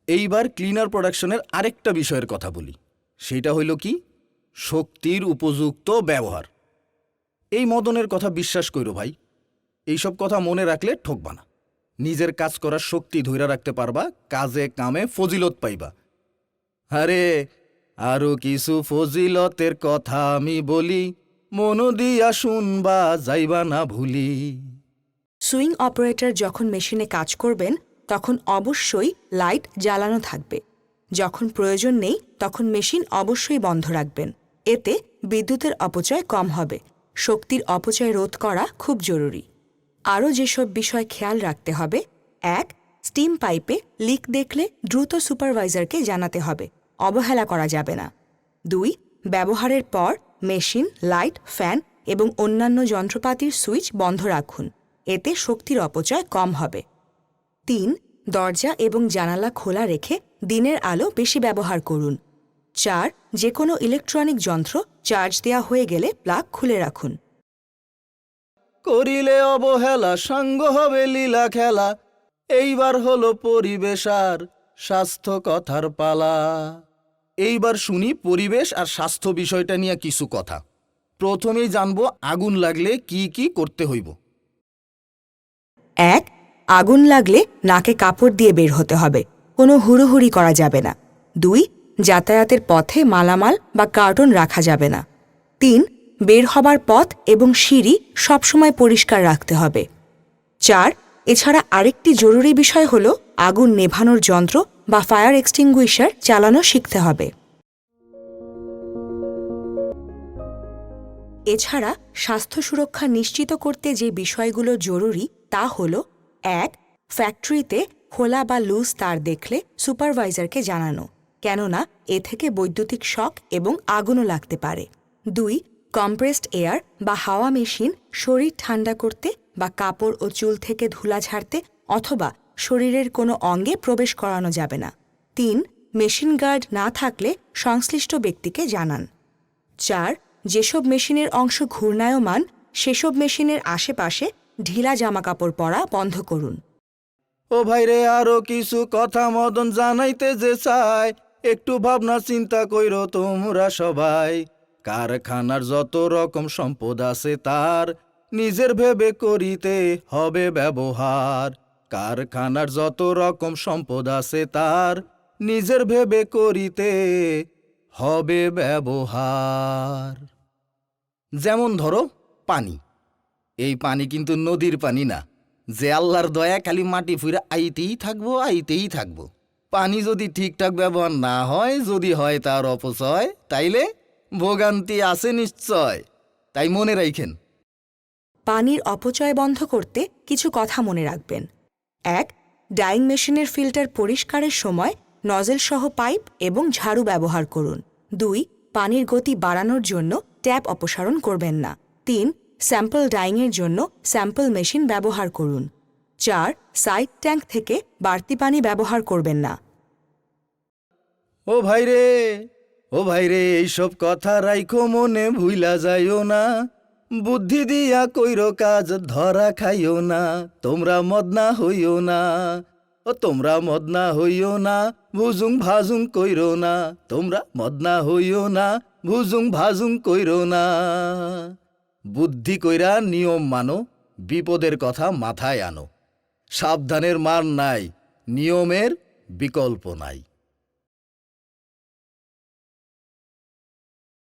এইবার ক্লিনার প্রোডাকশনের আরেকটা বিষয়ের কথা বলি, সেটা হইল কি শক্তির উপযুক্ত ব্যবহার। এই মদনের কথা বিশ্বাস কইরো ভাই, এইসব কথা মনে রাখলে ঠকবা না। নিজের কাজ করার শক্তি ধইরা রাখতে পারবা, কাজে কামে ফজিলত পাইবা। আরে আরো কিছু ফজিলতের কথা আমি বলি, মন দিয়া শুনবা যাইবা না ভুলি। সুইং অপারেটর যখন মেশিনে কাজ করবেন তখন অবশ্যই লাইট জ্বালানো থাকবে। যখন প্রয়োজন নেই তখন মেশিন অবশ্যই বন্ধ রাখবেন। এতে বিদ্যুতের অপচয় কম হবে। শক্তির অপচয় রোধ করা খুব জরুরি। আরও যেসব বিষয় খেয়াল রাখতে হবে: ১. স্টিম পাইপে লিক দেখলে দ্রুত সুপারভাইজারকে জানাতে হবে, অবহেলা করা যাবে না। ২. ব্যবহারের পর মেশিন, লাইট, ফ্যান এবং অন্যান্য যন্ত্রপাতির সুইচ বন্ধ রাখুন, এতে শক্তির অপচয় কম হবে। ৩. দরজা এবং জানালা খোলা রেখে দিনের আলো বেশি ব্যবহার করুন। ৪. যে কোনো ইলেকট্রনিক যন্ত্র চার্জ দেওয়া হয়ে গেলে প্লাগ খুলে রাখুন। করিলে অবহেলা সাঙ্গ হবে লীলা খেলা, এইবার হলো পরিবেশ আর স্বাস্থ্য কথার পালা। এইবার শুনি পরিবেশ আর স্বাস্থ্য বিষয়টা নিয়ে কিছু কথা। প্রথমেই জানবো আগুন লাগলে কি কি করতে হইব। ১. আগুন লাগলে নাকে কাপড় দিয়ে বের হতে হবে, কোনো হুড়োহুড়ি করা যাবে না। ২. যাতায়াতের পথে মালামাল বা কার্টন রাখা যাবে না। ৩. বের হবার পথ এবং সিঁড়ি সবসময় পরিষ্কার রাখতে হবে। ৪. এছাড়া আরেকটি জরুরি বিষয় হল আগুন নেভানোর যন্ত্র বা ফায়ার এক্সটিংগুইশার চালানো শিখতে হবে। এছাড়া স্বাস্থ্য সুরক্ষা নিশ্চিত করতে যে বিষয়গুলো জরুরি তা হল: ১. ফ্যাক্টরিতে খোলা বা লুজ তার দেখলে সুপারভাইজারকে জানানো, কেননা এ থেকে বৈদ্যুতিক শক এবং আগুনও লাগতে পারে। ২. কম্প্রেসড এয়ার বা হাওয়া মেশিন শরীর ঠান্ডা করতে বা কাপড় ও চুল থেকে ধুলা ঝাড়তে অথবা শরীরের কোনো অঙ্গে প্রবেশ করানো যাবে না। ৩. মেশিন গার্ড না থাকলে সংশ্লিষ্ট ব্যক্তিকে জানান। ৪. যেসব মেশিনের অংশ ঘূর্ণায়মান সেসব মেশিনের আশেপাশে ঢিলা জামাকাপড় পরা বন্ধ করুন। ও ভাইরে আরো কিছু কথা মদন জানাইতে যে চাই, একটু ভাবনা চিন্তা কইরো তোমরা সবাই। কারখানার যত রকম সম্পদ আছে তার নিজের ভেবে করিতে হবে ব্যবহার। কারখানার যত রকম সম্পদ আছে তার নিজের ভেবে করিতে হবে ব্যবহার। যেমন ধরো পানি, এই পানি কিন্তু নদীর পানি না যে আল্লাহর দয়া খালি মাটি ফুইরা আইতেই থাকবো। পানি যদি ঠিকঠাক ব্যবহার না হয়, যদি হয় তার অপচয়, তাইলে ভোগান্তি আছে নিশ্চয়। তাই মনে রাখেন। পানির অপচয় বন্ধ করতে কিছু কথা মনে রাখবেন। ১. ডাইং মেশিনের ফিল্টার পরিষ্কারের সময় নজেলসহ পাইপ এবং ঝাড়ু ব্যবহার করুন। ২. পানির গতি বাড়ানোর জন্য ট্যাপ অপসারণ করবেন না। ৩. স্যাম্পল ডাইংয়ের জন্য স্যাম্পল মেশিন ব্যবহার করুন। ৪. সাইড ট্যাঙ্ক থেকে বাড়তি পানি ব্যবহার করবেন না। ও ভাইরে এইসব কথা রাইখো মনে, ভুইলা যাইও না। বুদ্ধি দিয়া কইরো কাজ, ধরা খাইও না। তোমরা মদনা হইও না, তোমরা মদনা হইও না, ভুজুং ভাজুং কইরো না। তোমরা মদনা হইও না, ভুজুং ভাজুং কইরো না। বুদ্ধি কইরা নিয়ম মানো, বিপদের কথা মাথায় আনো। সাবধানের মার নাই, নিয়মের বিকল্প নাই।